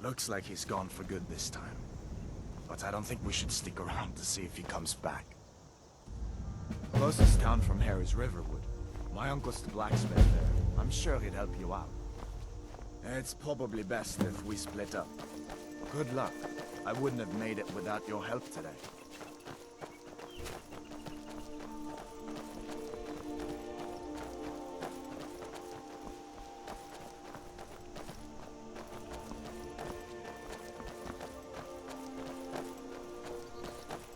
Looks like he's gone for good this time. But I don't think we should stick around to see if he comes back. Closest town from here is Riverwood. My uncle's the blacksmith there. I'm sure he'd help you out. It's probably best if we split up. Good luck. I wouldn't have made it without your help today.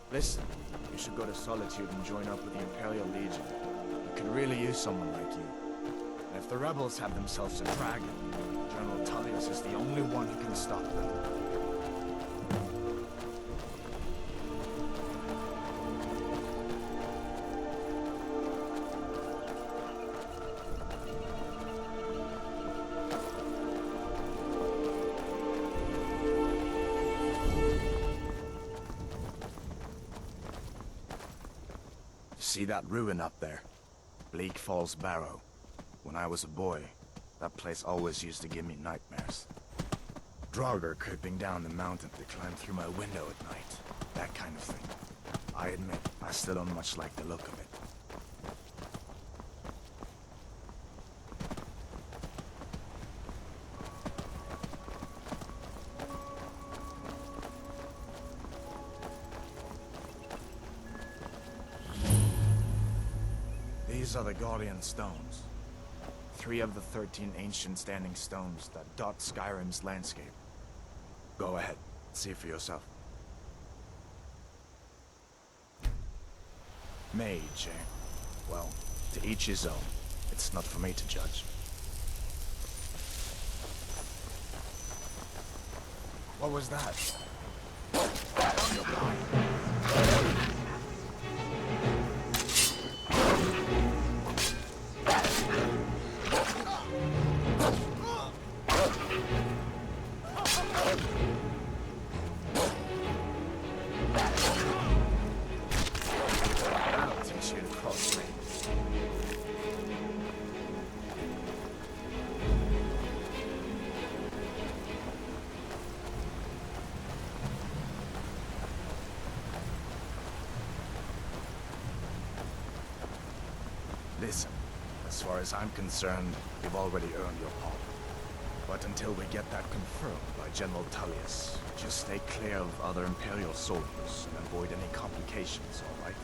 Listen, you should go to Solitude and join up with the Imperial Legion. We could really use someone like you. And if the rebels have themselves a dragon, General Tullius is the only one who can stop them. See that ruin up there? Bleak Falls Barrow. When I was a boy, that place always used to give me nightmares. Draugr creeping down the mountain to climb through my window at night. That kind of thing. I admit, I still don't much like the look of it. These are the Guardian Stones. 3 of the 13 ancient standing stones that dot Skyrim's landscape. Go ahead, see for yourself. Mage, eh? Well, to each his own. It's not for me to judge. What was that? On your blind. Listen, as far as I'm concerned, you've already earned your pardon. But until we get that confirmed by General Tullius, just stay clear of other Imperial soldiers and avoid any complications, all right?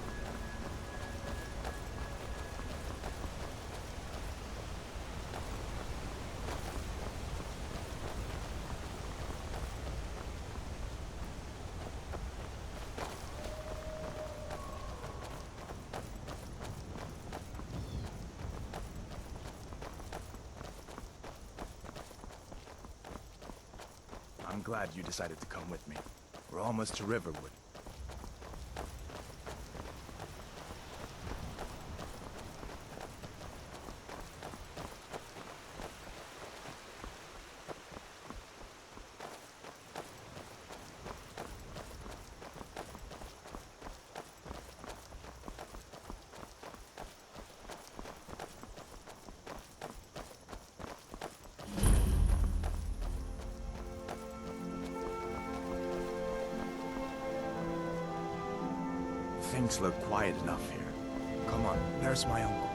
I'm glad you decided to come with me. We're almost to Riverwood. Things look quiet enough here. Come on, there's my uncle.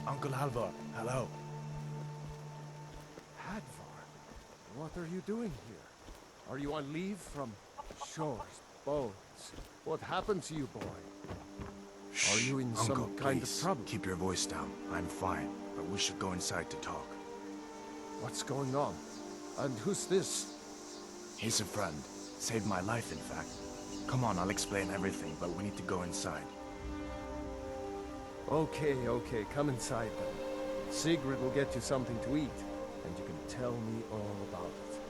Uncle Halvor, hello. Hadvar, what are you doing here? Are you on leave from shores, boats? What happened to you, boy? Shh, are you in Uncle, some kind please, of trouble? Keep your voice down. I'm fine, but we should go inside to talk. What's going on? And who's this? He's a friend. Saved my life, in fact. Come on, I'll explain everything, but we need to go inside. Okay, come inside then. Sigrid will get you something to eat, and you can tell me all about it.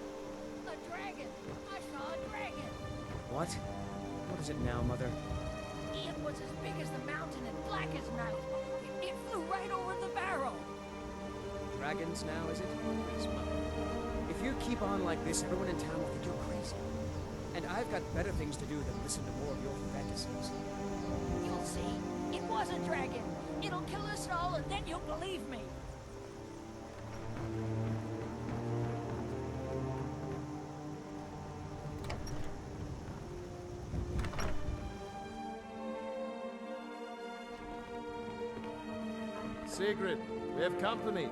A dragon! I saw a dragon! What? What is it now, Mother? It was as big as the mountain and black as night. It flew right over the barrow. Dragons now, is it? Please, Mother. If you keep on like this, everyone in town will think you're crazy. And I've got better things to do than listen to more of your fantasies. You'll see. It was a dragon. It'll kill us all, and then you'll believe me. Sigrid, we have company.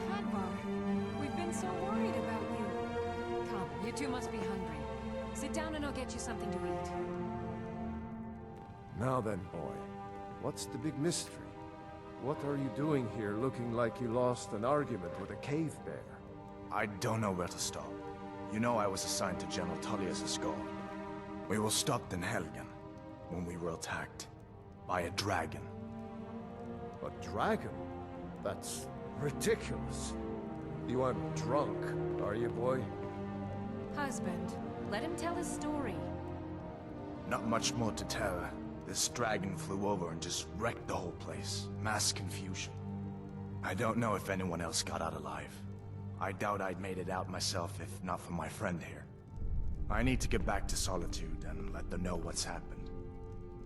Hadvar, we've been so worried about you. Come, you two must be hungry. Sit down and I'll get you something to eat. Now then, boy, what's the big mystery? What are you doing here looking like you lost an argument with a cave bear? I don't know where to start. You know I was assigned to General Tullius' guard. We were stopped in Helgen when we were attacked by a dragon. A dragon? That's ridiculous. You aren't drunk, are you, boy? Husband, let him tell his story. Not much more to tell. This dragon flew over and just wrecked the whole place. Mass confusion. I don't know if anyone else got out alive. I doubt I'd made it out myself if not for my friend here. I need to get back to Solitude and let them know what's happened.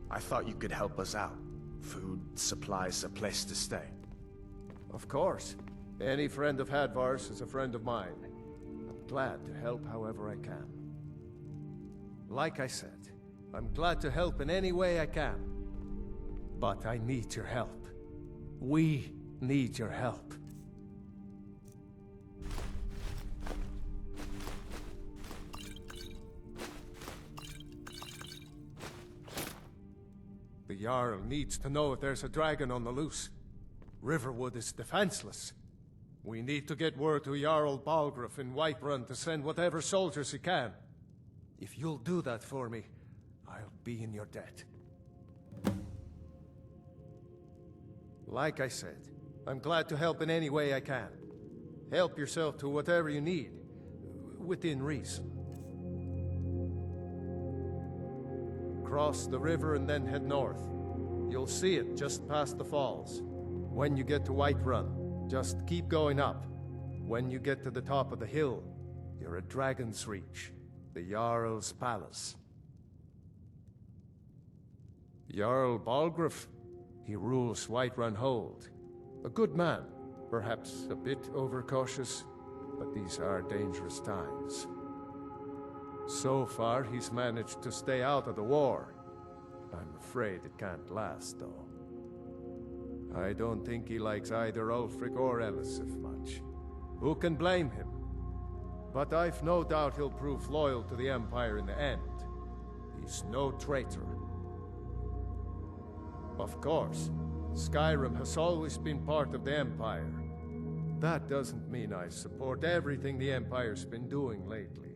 I thought you could help us out. Food, supplies, a place to stay. Of course. Any friend of Hadvar's is a friend of mine. I'm glad to help however I can. Like I said, I'm glad to help in any way I can. But I need your help. We need your help. The Jarl needs to know if there's a dragon on the loose. Riverwood is defenseless. We need to get word to Jarl Balgruuf in Whiterun to send whatever soldiers he can. If you'll do that for me, I'll be in your debt. Like I said, I'm glad to help in any way I can. Help yourself to whatever you need, within reason. Cross the river and then head north. You'll see it just past the falls. When you get to Whiterun, just keep going up. When you get to the top of the hill, you're at Dragon's Reach, the Jarl's palace. Jarl Balgruuf, he rules Whiterun Hold. A good man, perhaps a bit overcautious, but these are dangerous times. So far, he's managed to stay out of the war. I'm afraid it can't last, though. I don't think he likes either Ulfric or Elisif much. Who can blame him? But I've no doubt he'll prove loyal to the Empire in the end. He's no traitor. Of course, Skyrim has always been part of the Empire. That doesn't mean I support everything the Empire's been doing lately.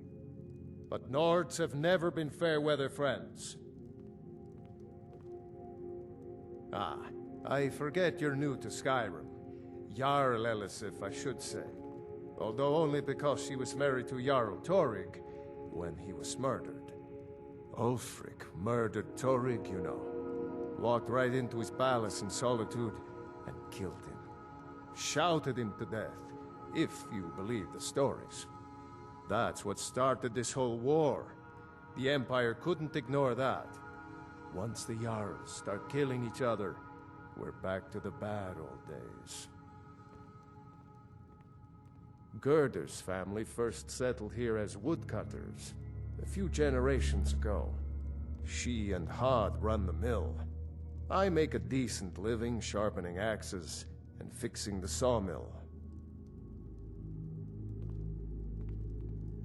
But Nords have never been fair-weather friends. Ah, I forget you're new to Skyrim. Jarl Elisif, I should say. Although only because she was married to Jarl Torygg when he was murdered. Ulfric murdered Torygg, you know. Walked right into his palace in Solitude and killed him. Shouted him to death, if you believe the stories. That's what started this whole war. The Empire couldn't ignore that. Once the Jarls start killing each other, we're back to the bad old days. Gerder's family first settled here as woodcutters, a few generations ago. She and Hod run the mill. I make a decent living sharpening axes and fixing the sawmill.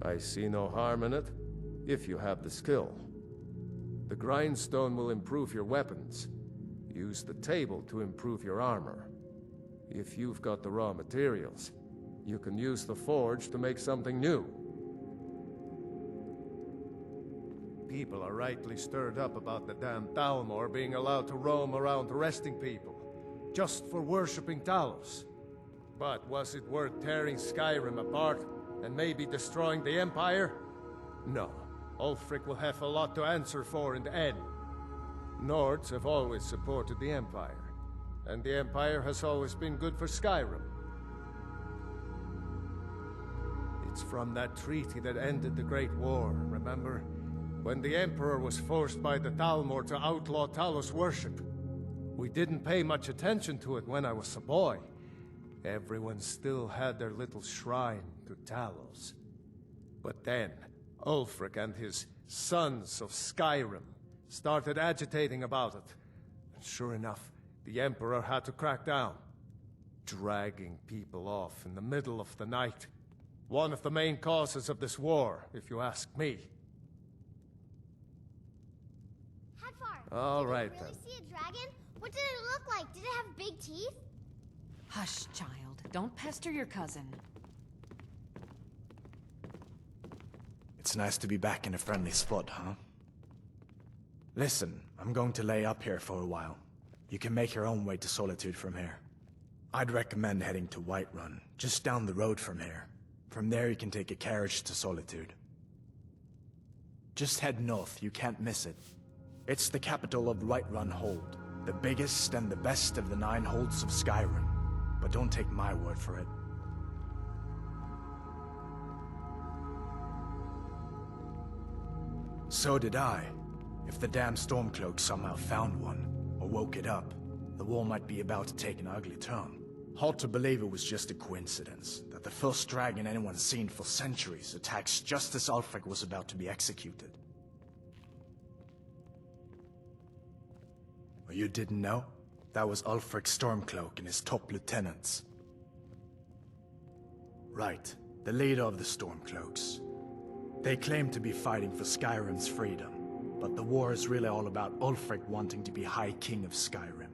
I see no harm in it, if you have the skill. The grindstone will improve your weapons. Use the table to improve your armor. If you've got the raw materials, you can use the forge to make something new. People are rightly stirred up about the damn Thalmor being allowed to roam around arresting people, just for worshipping Talos. But was it worth tearing Skyrim apart and maybe destroying the Empire? No. Ulfric will have a lot to answer for in the end. Nords have always supported the Empire, and the Empire has always been good for Skyrim. It's from that treaty that ended the Great War, remember? When the Emperor was forced by the Thalmor to outlaw Talos worship. We didn't pay much attention to it when I was a boy. Everyone still had their little shrine to Talos. But then, Ulfric and his sons of Skyrim started agitating about it. And sure enough, the Emperor had to crack down. Dragging people off in the middle of the night. One of the main causes of this war, if you ask me. Hadvar, All right, did you really then. see a dragon? What did it look like? Did it have big teeth? Hush, child. Don't pester your cousin. It's nice to be back in a friendly spot, huh? Listen, I'm going to lay up here for a while. You can make your own way to Solitude from here. I'd recommend heading to Whiterun, just down the road from here. From there you can take a carriage to Solitude. Just head north, you can't miss it. It's the capital of Whiterun Hold, the biggest and the best of the 9 holds of Skyrim. But don't take my word for it. So did I. If the damn Stormcloak somehow found one, or woke it up, the war might be about to take an ugly turn. Hard to believe it was just a coincidence, that the first dragon anyone's seen for centuries attacks just as Ulfric was about to be executed. Or you didn't know? That was Ulfric's Stormcloak and his top lieutenants. Right, the leader of the Stormcloaks. They claim to be fighting for Skyrim's freedom, but the war is really all about Ulfric wanting to be High King of Skyrim.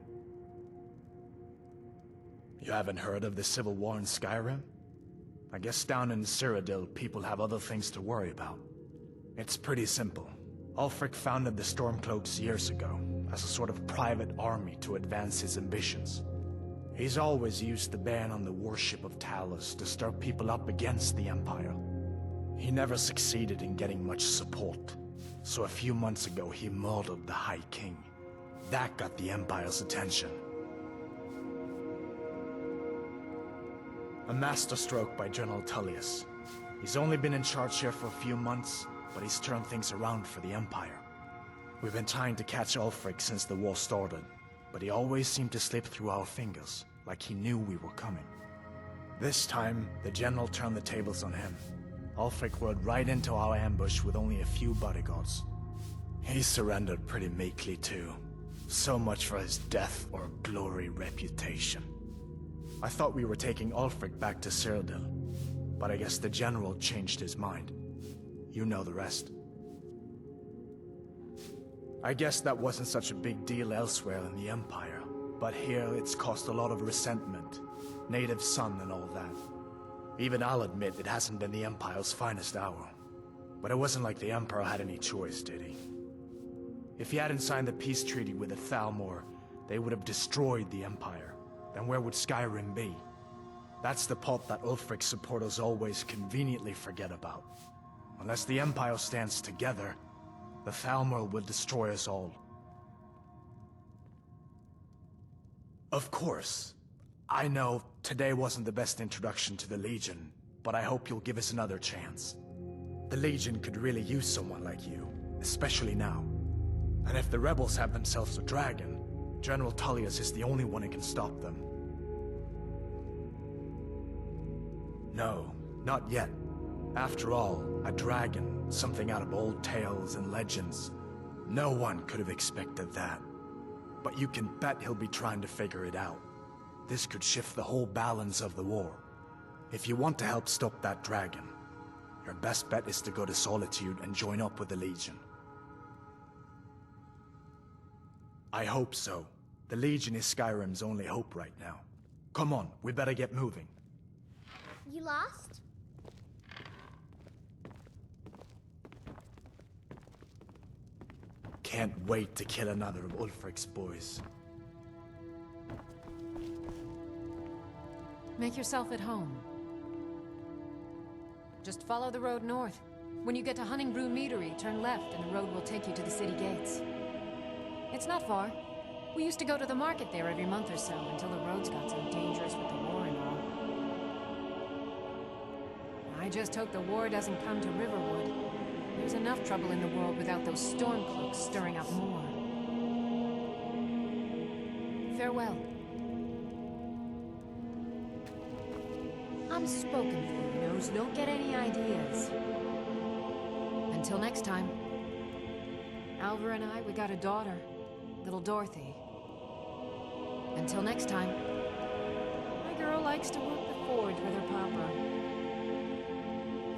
You haven't heard of the civil war in Skyrim? I guess down in Cyrodiil, people have other things to worry about. It's pretty simple. Ulfric founded the Stormcloaks years ago, as a sort of private army to advance his ambitions. He's always used the ban on the worship of Talos to stir people up against the Empire. He never succeeded in getting much support, so a few months ago he murdered the High King. That got the Empire's attention. A masterstroke by General Tullius. He's only been in charge here for a few months, but he's turned things around for the Empire. We've been trying to catch Ulfric since the war started, but he always seemed to slip through our fingers, like he knew we were coming. This time, the General turned the tables on him. Ulfric rode right into our ambush with only a few bodyguards. He surrendered pretty meekly too. So much for his death or glory reputation. I thought we were taking Ulfric back to Cyrodiil, but I guess the General changed his mind. You know the rest. I guess that wasn't such a big deal elsewhere in the Empire, but here it's caused a lot of resentment. Native son and all that. Even I'll admit it hasn't been the Empire's finest hour. But it wasn't like the Emperor had any choice, did he? If he hadn't signed the peace treaty with the Thalmor, they would have destroyed the Empire. Then where would Skyrim be? That's the part that Ulfric's supporters always conveniently forget about. Unless the Empire stands together, the Thalmor will destroy us all. Of course. I know today wasn't the best introduction to the Legion, but I hope you'll give us another chance. The Legion could really use someone like you, especially now. And if the rebels have themselves a dragon, General Tullius is the only one who can stop them. No, not yet. After all, a dragon, something out of old tales and legends. No one could have expected that. But you can bet he'll be trying to figure it out. This could shift the whole balance of the war. If you want to help stop that dragon, your best bet is to go to Solitude and join up with the Legion. I hope so. The Legion is Skyrim's only hope right now. Come on, we better get moving. You lost? Can't wait to kill another of Ulfric's boys. Make yourself at home. Just follow the road north. When you get to Hunningbrew Meadery, turn left and the road will take you to the city gates. It's not far. We used to go to the market there every month or so until the roads got so dangerous with the war and all. I just hope the war doesn't come to Riverwood. There's enough trouble in the world without those stormcloaks stirring up more. Farewell. I'm spoken for, you know, so don't get any ideas. Until next time. Alvar and I, we got a daughter. Little Dorothy. Until next time. My girl likes to work the forge with her papa.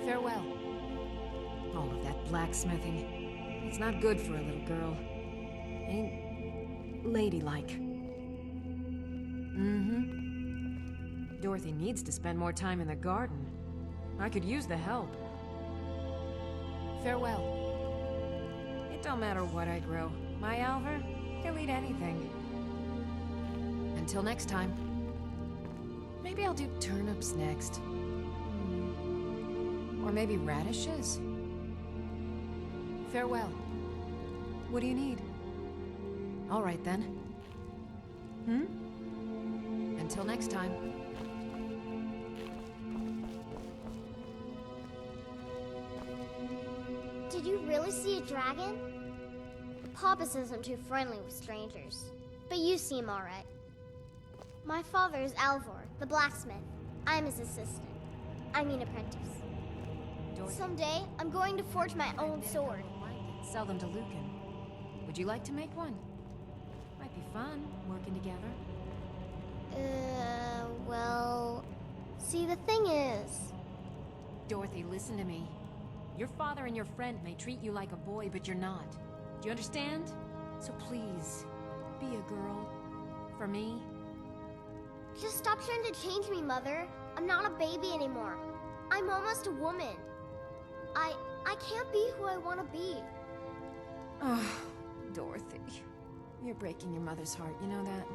Farewell. All of that blacksmithing. It's not good for a little girl. Ain't ladylike. Mm-hmm. Dorothy needs to spend more time in the garden. I could use the help. Farewell. It don't matter what I grow. My Alvar, he'll eat anything. Until next time. Maybe I'll do turnips next. Or maybe radishes? Farewell. What do you need? All right then. Until next time. Did you really see a dragon? Papa says I'm too friendly with strangers, but you seem alright. My father is Alvor, the blacksmith. I'm his assistant. I mean apprentice. Someday, I'm going to forge my own sword. Sell them to Lucan. Would you like to make one? Might be fun, working together. Well... See, the thing is... Dorothy, listen to me. Your father and your friend may treat you like a boy, but you're not. Do you understand? So please, be a girl. For me. Just stop trying to change me, Mother. I'm not a baby anymore. I'm almost a woman. I can't be who I want to be. Oh, Dorothy. You're breaking your mother's heart, you know that?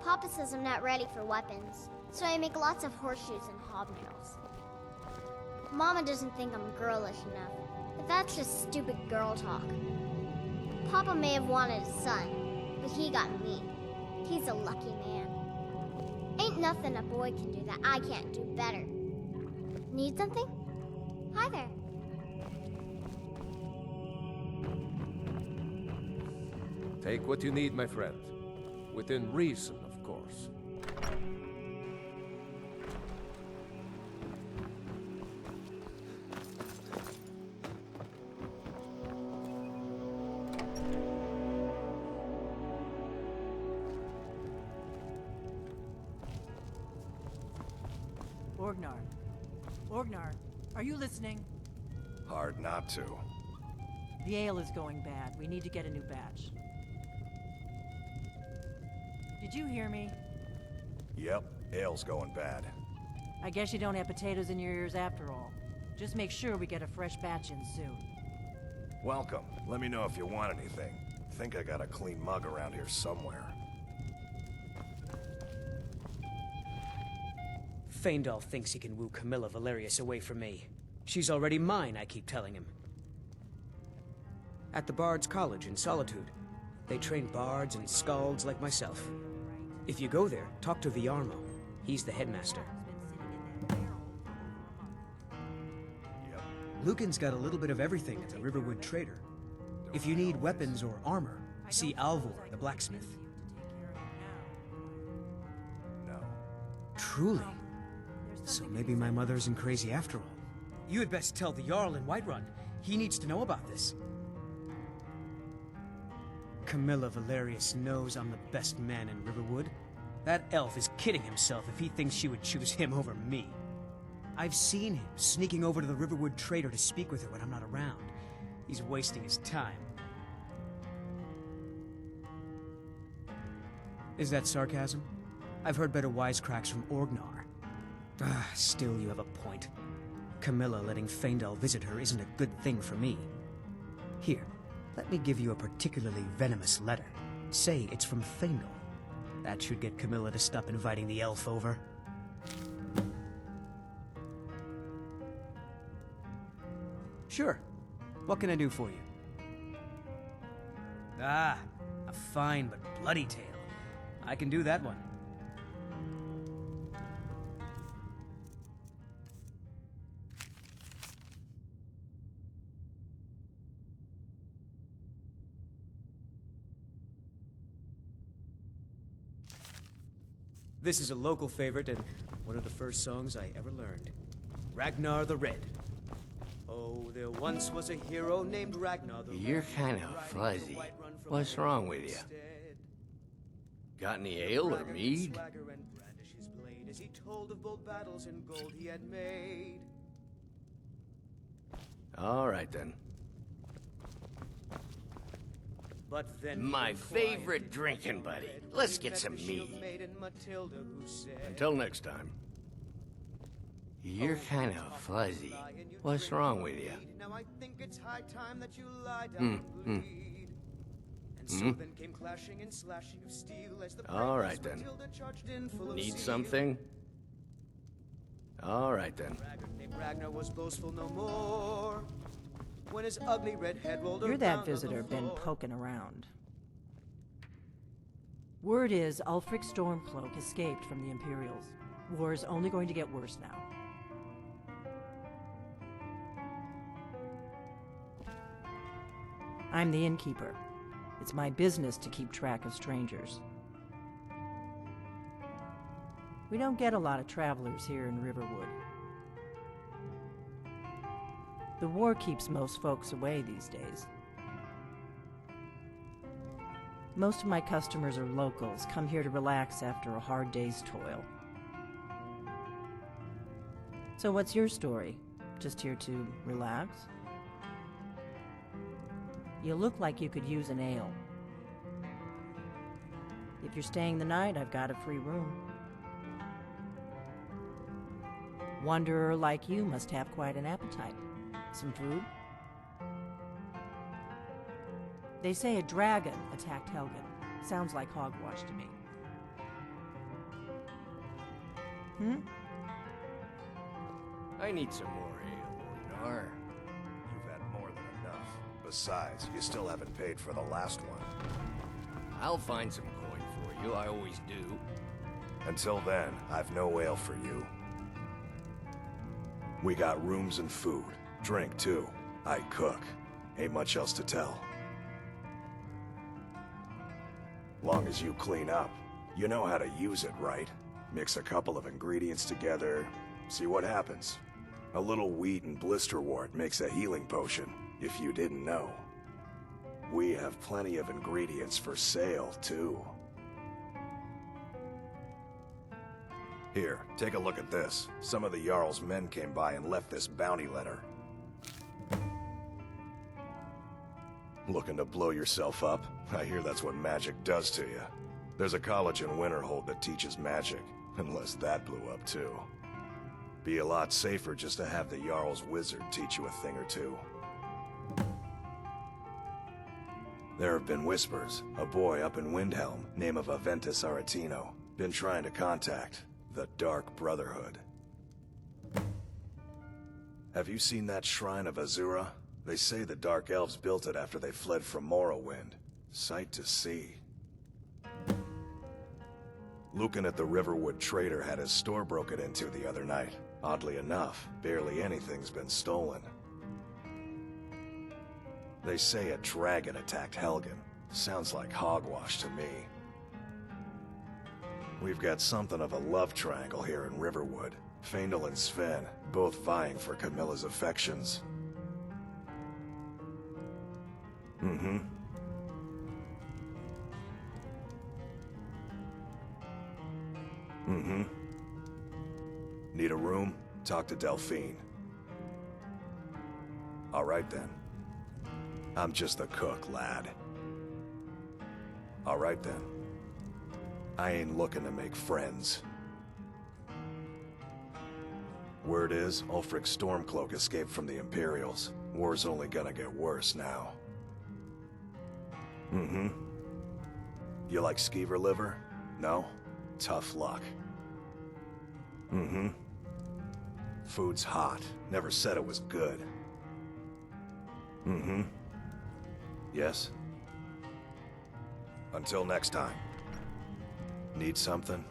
Papa says I'm not ready for weapons, so I make lots of horseshoes and hobnails. Mama doesn't think I'm girlish enough, but that's just stupid girl talk. Papa may have wanted a son, but he got me. He's a lucky man. Ain't nothing a boy can do that I can't do better. Need something? Hi there. Take what you need, my friend. Within reason, of course. Orgnar, are you listening? Hard not to. The ale is going bad. We need to get a new batch. Did you hear me? Yep, ale's going bad. I guess you don't have potatoes in your ears after all. Just make sure we get a fresh batch in soon. Welcome. Let me know if you want anything. Think I got a clean mug around here somewhere. Faendal thinks he can woo Camilla Valerius away from me. She's already mine, I keep telling him. At the Bards College in Solitude, they train bards and skalds like myself. If you go there, talk to Viarmo. He's the headmaster. Lucan's got a little bit of everything at the Riverwood Trader. If you need weapons or armor, see Alvor, the blacksmith. No. Truly? So maybe my mother isn't crazy after all. You had best tell the Jarl in Whiterun. He needs to know about this. Camilla Valerius knows I'm the best man in Riverwood. That elf is kidding himself if he thinks she would choose him over me. I've seen him sneaking over to the Riverwood Trader to speak with her when I'm not around. He's wasting his time. Is that sarcasm? I've heard better wisecracks from Orgnar. Still, you have a point. Camilla letting Faendal visit her isn't a good thing for me. Here, let me give you a particularly venomous letter. Say it's from Faendal. That should get Camilla to stop inviting the elf over. Sure. What can I do for you? A fine but bloody tale. I can do that one. This is a local favorite and one of the first songs I ever learned. Ragnar the Red. Oh, there once was a hero named Ragnar the Red. You're kind of fuzzy. What's wrong with you? Got any ale or mead? As he told of bold battles and gold he had made. All right then. But then My favorite drinking buddy. Let's get some mead. Until next time. You're kind of fuzzy. What's wrong with you? Now I think it's high time that you lie down and bleed. And so then came clashing and slashing of steel as the All right then. charged in full of Need zeal. something? All right then. Braggart named Ragnar was boastful no more. When his ugly red head rolled You're around that on the visitor been floor. poking around. Word is Ulfric Stormcloak escaped from the Imperials. War is only going to get worse now. I'm the Innkeeper. It's my business to keep track of strangers. We don't get a lot of travelers here in Riverwood. The war keeps most folks away these days. Most of my customers are locals, come here to relax after a hard day's toil. So what's your story? Just here to relax? You look like you could use an ale. If you're staying the night, I've got a free room. Wanderer like you must have quite an appetite. Some food? They say a dragon attacked Helgen. Sounds like hogwash to me. I need some more ale, Ornar. You've had more than enough. Besides, you still haven't paid for the last one. I'll find some coin for you, I always do. Until then, I've no ale for you. We got rooms and food. Drink, too. I cook. Ain't much else to tell. Long as you clean up. You know how to use it, right? Mix a couple of ingredients together, see what happens. A little wheat and blisterwort makes a healing potion, if you didn't know. We have plenty of ingredients for sale, too. Here, take a look at this. Some of the Jarl's men came by and left this bounty letter. Looking to blow yourself up? I hear that's what magic does to you. There's a college in Winterhold that teaches magic, unless that blew up too. Be a lot safer just to have the Jarl's wizard teach you a thing or two. There have been whispers. A boy up in Windhelm, name of Aventus Aretino, been trying to contact the Dark Brotherhood. Have you seen that shrine of Azura? They say the Dark Elves built it after they fled from Morrowind. Sight to see. Lucan at the Riverwood trader had his store broken into the other night. Oddly enough, barely anything's been stolen. They say a dragon attacked Helgen. Sounds like hogwash to me. We've got something of a love triangle here in Riverwood. Faendal and Sven, both vying for Camilla's affections. Mm-hmm. Need a room? Talk to Delphine. All right then. I'm just the cook, lad. All right then. I ain't looking to make friends. Word is, Ulfric Stormcloak escaped from the Imperials. War's only gonna get worse now. You like skeever liver? No? Tough luck. Food's hot. Never said it was good. Yes? Until next time. Need something?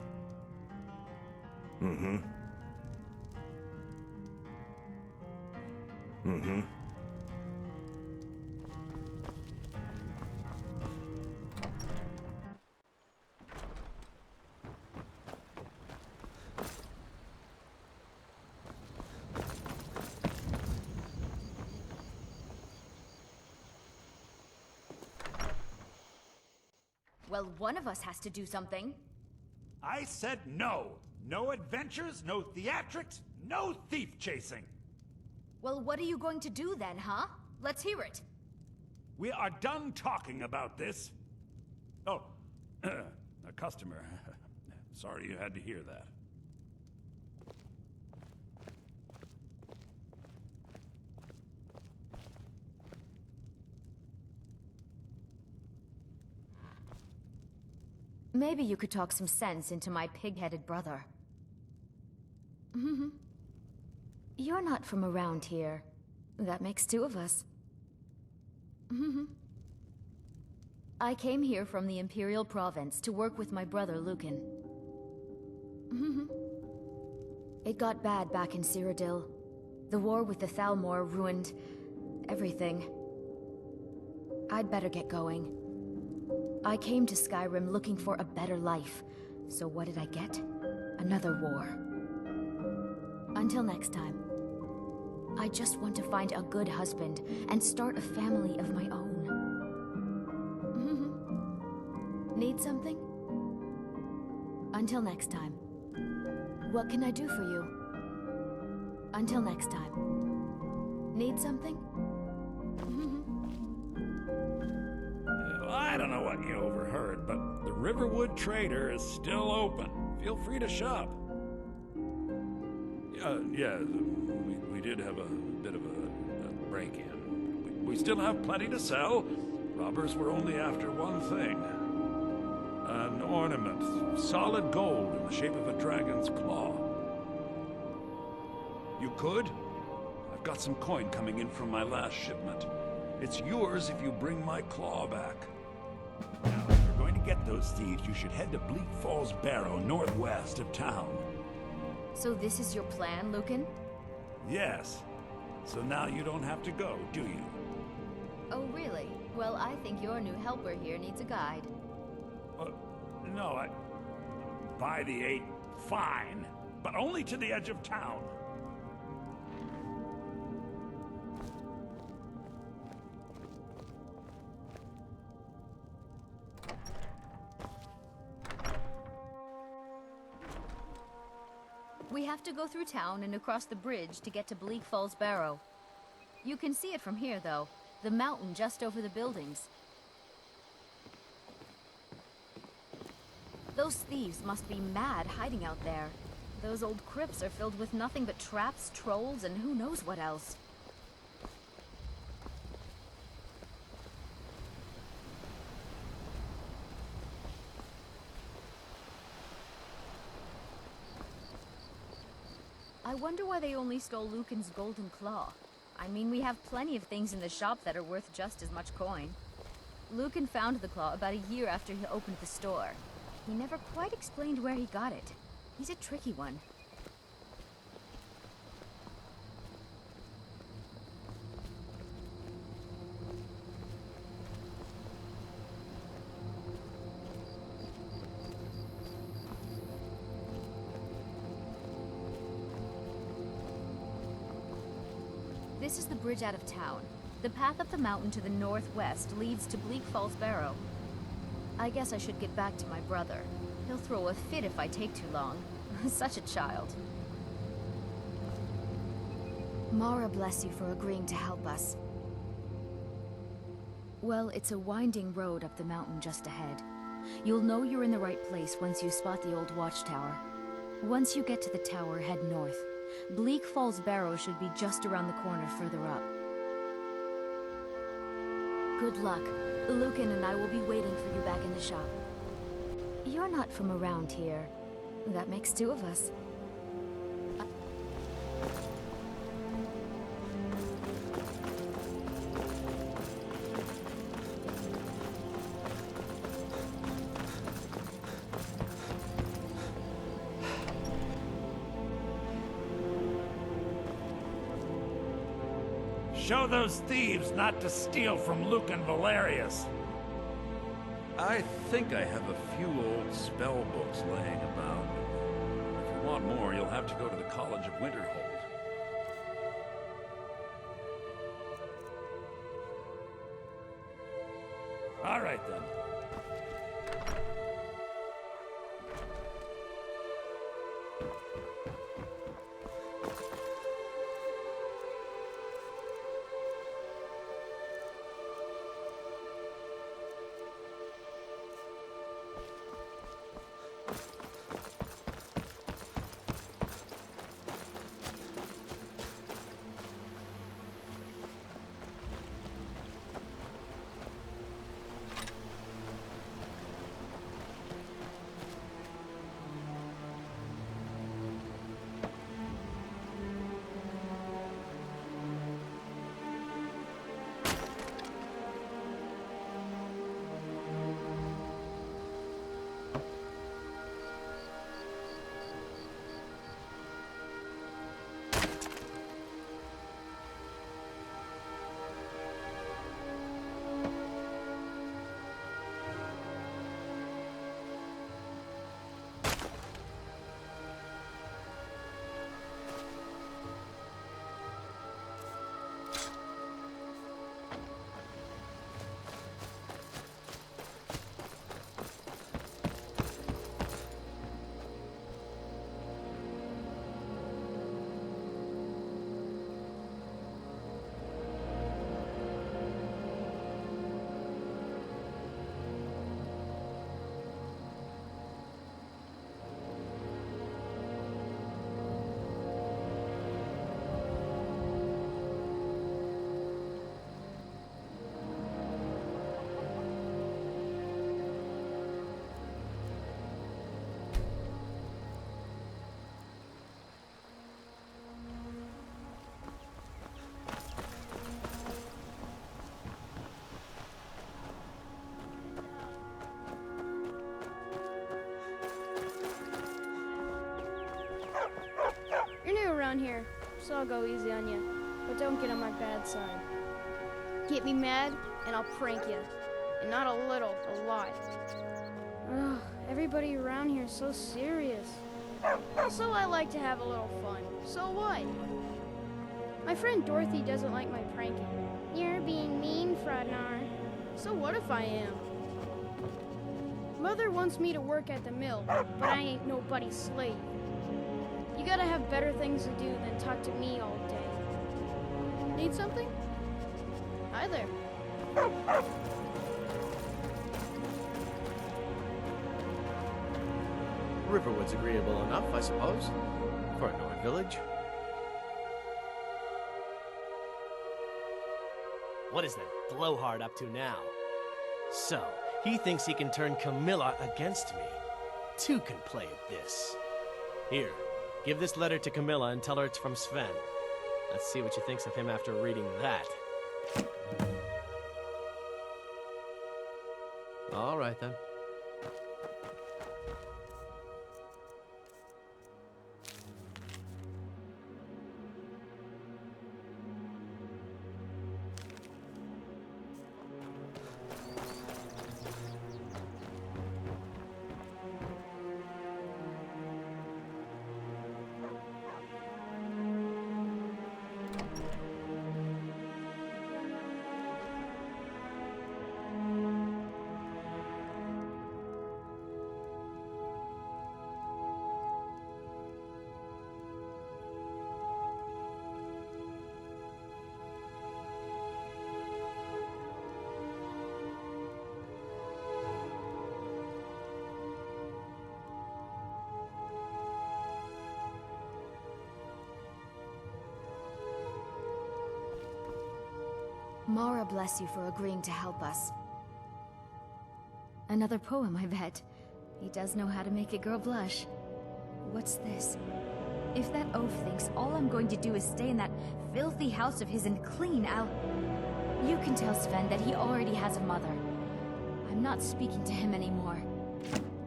Well, one of us has to do something. I said no. No adventures, no theatrics, no thief chasing. Well, what are you going to do then, huh? Let's hear it. We are done talking about this. Oh, a customer. Sorry you had to hear that. Maybe you could talk some sense into my pig-headed brother. You're not from around here. That makes two of us. I came here from the Imperial Province to work with my brother Lucan. It got bad back in Cyrodiil. The war with the Thalmor ruined everything. I'd better get going. I came to Skyrim looking for a better life. So what did I get? Another war. Until next time. I just want to find a good husband and start a family of my own. Need something? Until next time. What can I do for you? Until next time. Need something? I don't know what you overheard, but the Riverwood Trader is still open. Feel free to shop. Yeah, we did have a bit of a break-in. We still have plenty to sell. Robbers were only after one thing. An ornament, solid gold in the shape of a dragon's claw. You could? I've got some coin coming in from my last shipment. It's yours if you bring my claw back. Now, if you're going to get those thieves, you should head to Bleak Falls Barrow, northwest of town. So this is your plan, Lucan? Yes. So now you don't have to go, do you? Oh, really? Well, I think your new helper here needs a guide. No, by the 8, fine. But only to the edge of town. We have to go through town and across the bridge to get to Bleak Falls Barrow. You can see it from here, though. The mountain just over the buildings. Those thieves must be mad hiding out there. Those old crypts are filled with nothing but traps, trolls, and who knows what else. I wonder why they only stole Lucan's golden claw. I mean, we have plenty of things in the shop that are worth just as much coin. Lucan found the claw about a year after he opened the store. He never quite explained where he got it. He's a tricky one. This is the bridge out of town. The path up the mountain to the northwest leads to Bleak Falls Barrow. I guess I should get back to my brother. He'll throw a fit if I take too long. Such a child. Mara bless you for agreeing to help us. Well, it's a winding road up the mountain just ahead. You'll know you're in the right place once you spot the old watchtower. Once you get to the tower, head north. Bleak Falls Barrow should be just around the corner further up. Good luck. Lucan and I will be waiting for you back in the shop. You're not from around here. That makes two of us. Show those thieves not to steal from Lucan Valerius. I think I have a few old spell books laying about. If you want more, you'll have to go to the College of Winterhold. All right, then. You're new around here, so I'll go easy on you. But don't get on my bad side. Get me mad, and I'll prank you. And not a little, a lot. Ugh, everybody around here is so serious. So I like to have a little fun. So what? My friend Dorothy doesn't like my pranking. You're being mean, Frodnar. So what if I am? Mother wants me to work at the mill, but I ain't nobody's slave. You gotta have better things to do than talk to me all day. Need something? Hi there. Riverwood's agreeable enough, I suppose, for a Nord village. What is that blowhard up to now? So, he thinks he can turn Camilla against me. Two can play at this. Here, give this letter to Camilla and tell her it's from Sven. Let's see what she thinks of him after reading that. All right, then. Mara bless you for agreeing to help us. Another poem, I bet. He does know how to make a girl blush. What's this? If that oaf thinks all I'm going to do is stay in that filthy house of his and clean, You can tell Sven that he already has a mother. I'm not speaking to him anymore.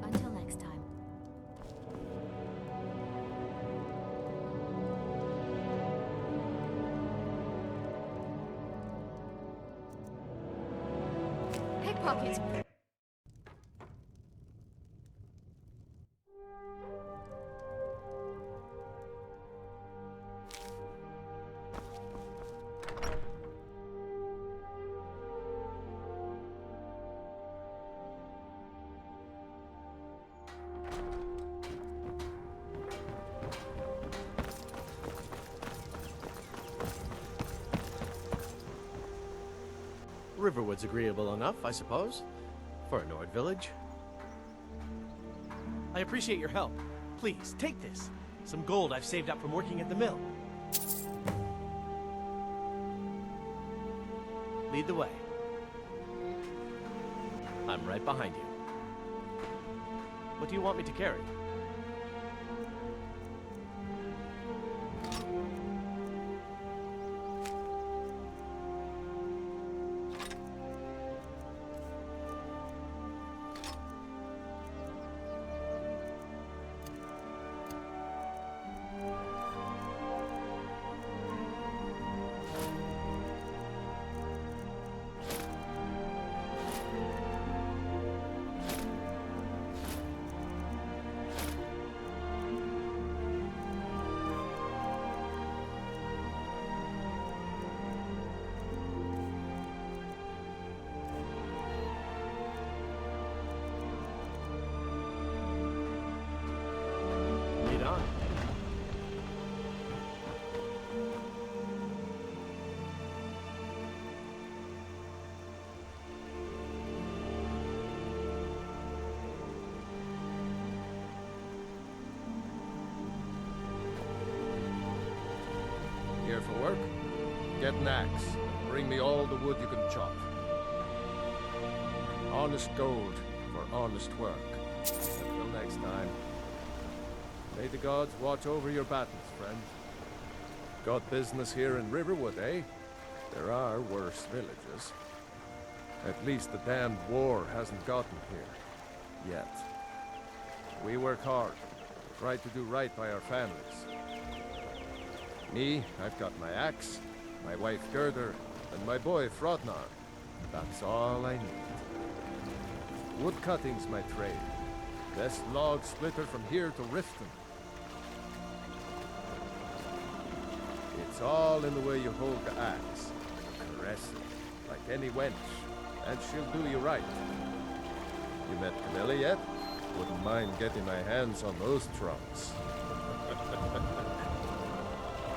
Until next time. Pickpockets! Riverwood's agreeable enough, I suppose, for a Nord village. I appreciate your help. Please, take this. Some gold I've saved up from working at the mill. Lead the way. I'm right behind you. What do you want me to carry? Lead on. Here for work? Get an axe. Bring me all the wood you can chop. Honest gold for honest work. Until next time. May the gods watch over your battles, friend. Got business here in Riverwood, eh? There are worse villages. At least the damned war hasn't gotten here. Yet. We work hard. Try to do right by our families. Me, I've got my axe, my wife Gerder, and my boy Frotnar. That's all I need. Wood cutting's my trade. Best log splitter from here to Riften. It's all in the way you hold the axe. Caress it, like any wench, and she'll do you right. You met Camilla yet? Wouldn't mind getting my hands on those trunks.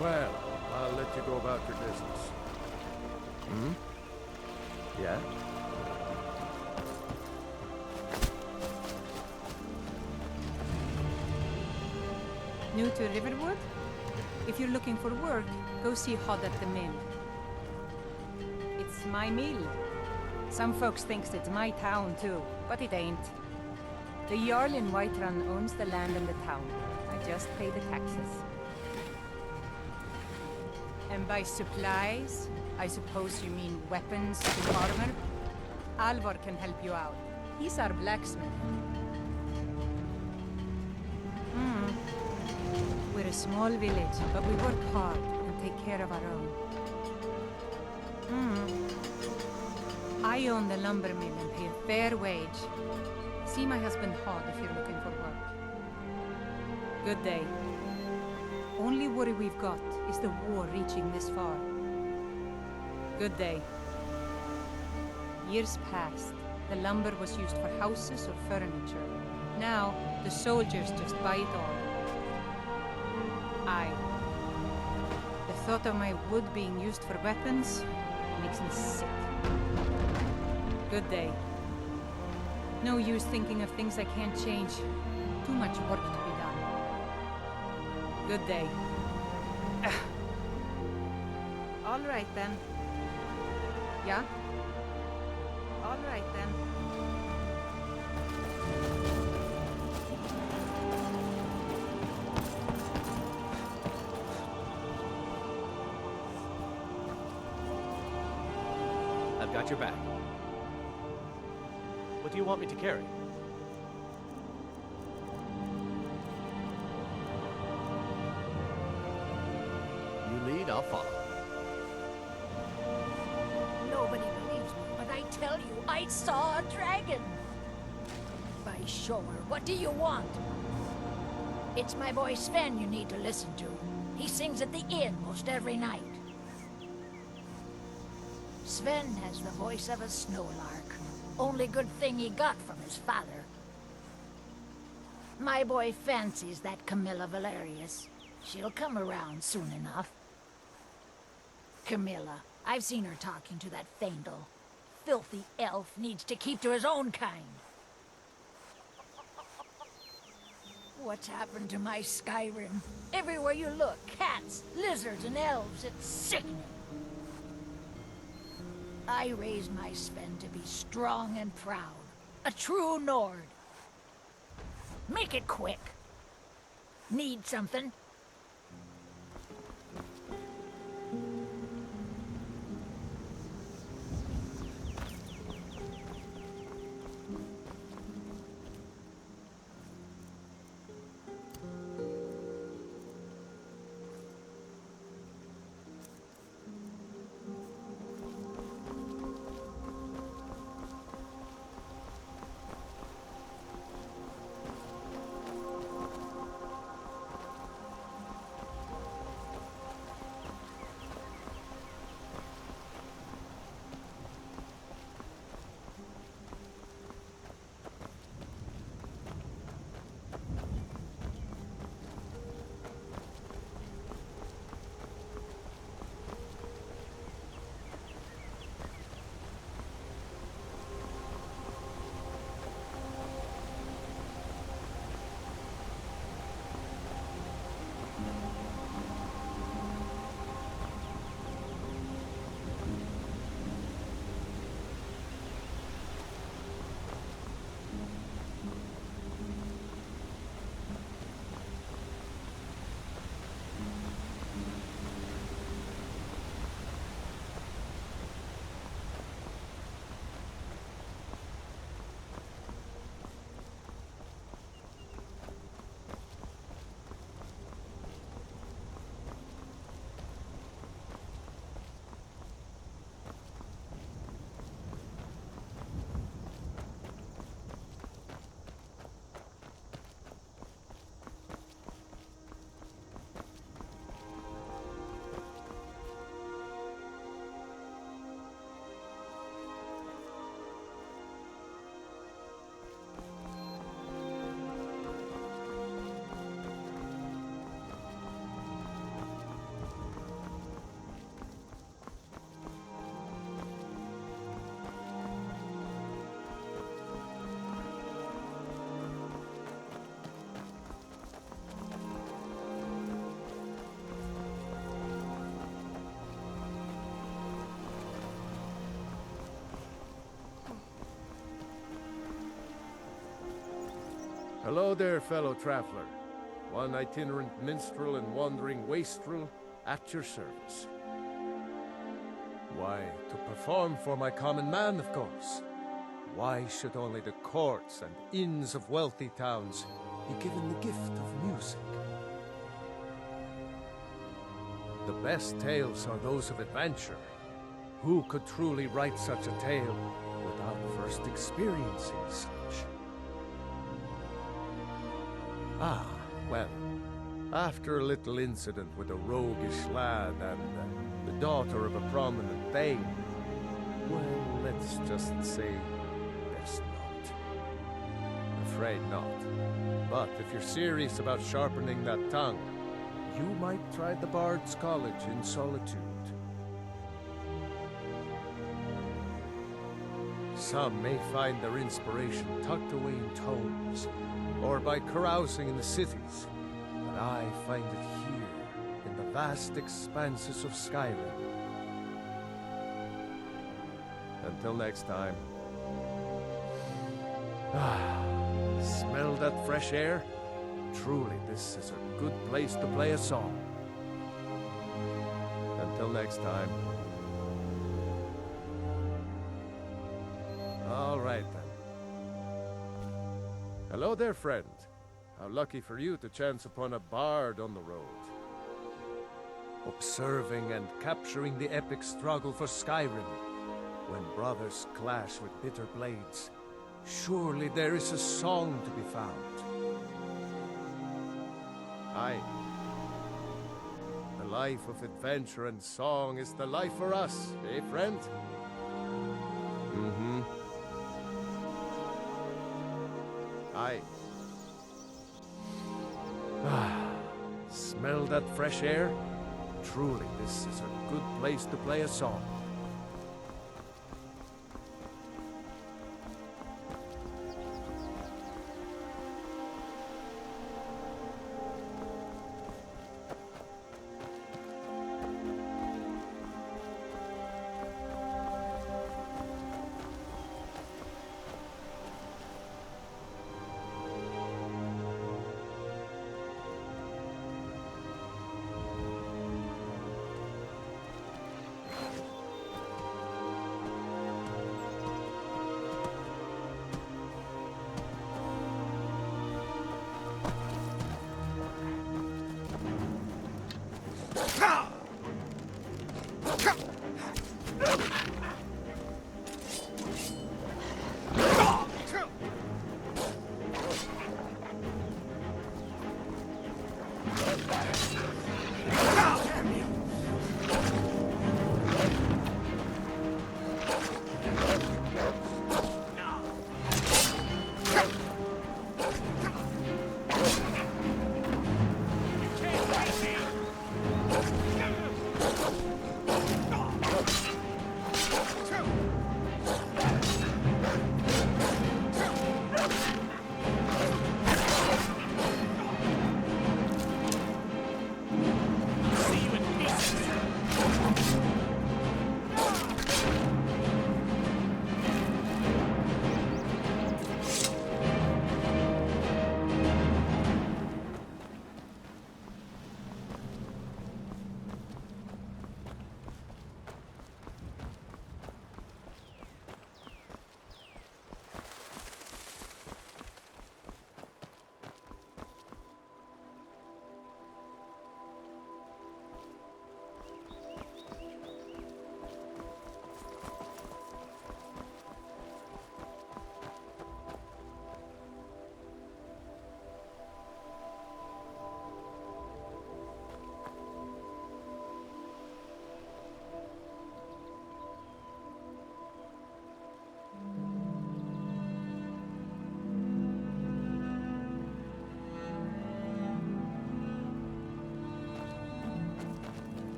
Well, I'll let you go about your business. Hmm? Yeah? New to Riverwood? If you're looking for work, go see Hod at the mill. It's my mill. Some folks thinks it's my town too, but it ain't. The Jarl in Whiterun owns the land and the town. I just pay the taxes. And by supplies, I suppose you mean weapons and armor? Alvor can help you out. He's our blacksmith. We're a small village, but we work hard and take care of our own. I own the lumber mill and pay a fair wage. See my husband Hod if you're looking for work. Good day. Only worry we've got is the war reaching this far. Good day. Years passed. The lumber was used for houses or furniture. Now, the soldiers just buy it all. The thought of my wood being used for weapons makes me sick. Good day. No use thinking of things I can't change. Too much work to be done. Good day. All right then. Yeah? All right then. I've got your back. What do you want me to carry? You lead, I'll follow. Nobody believes me, but I tell you, I saw a dragon. By sure, what do you want? It's my boy Sven you need to listen to. He sings at the inn most every night. Sven has the voice of a snowlark. Only good thing he got from his father. My boy fancies that Camilla Valerius. She'll come around soon enough. Camilla, I've seen her talking to that Faendal. Filthy elf needs to keep to his own kind. what's happened to my Skyrim. Everywhere you look, cats, lizards, and elves. It's sickening. I raised my Sven to be strong and proud. A true Nord. Make it quick. Need something? Hello there, fellow traveler. One itinerant minstrel and wandering wastrel at your service. Why, to perform for my common man, of course. Why should only the courts and inns of wealthy towns be given the gift of music? The best tales are those of adventure. Who could truly write such a tale without first experiencing such? Ah, well, after a little incident with a roguish lad and the daughter of a prominent thane, well, let's just say best not. Afraid not. But if you're serious about sharpening that tongue, you might try the Bards' College in Solitude. Some may find their inspiration tucked away in tomes, or by carousing in the cities, but I find it here, in the vast expanses of Skyrim. Until next time. Smell that fresh air? Truly, this is a good place to play a song. Until next time. All right, then. Hello there, friend. How lucky for you to chance upon a bard on the road. Observing and capturing the epic struggle for Skyrim, when brothers clash with bitter blades, surely there is a song to be found. Aye. The life of adventure and song is the life for us, eh, friend? Mm-hmm. Aye. Smell that fresh air? Truly, this is a good place to play a song.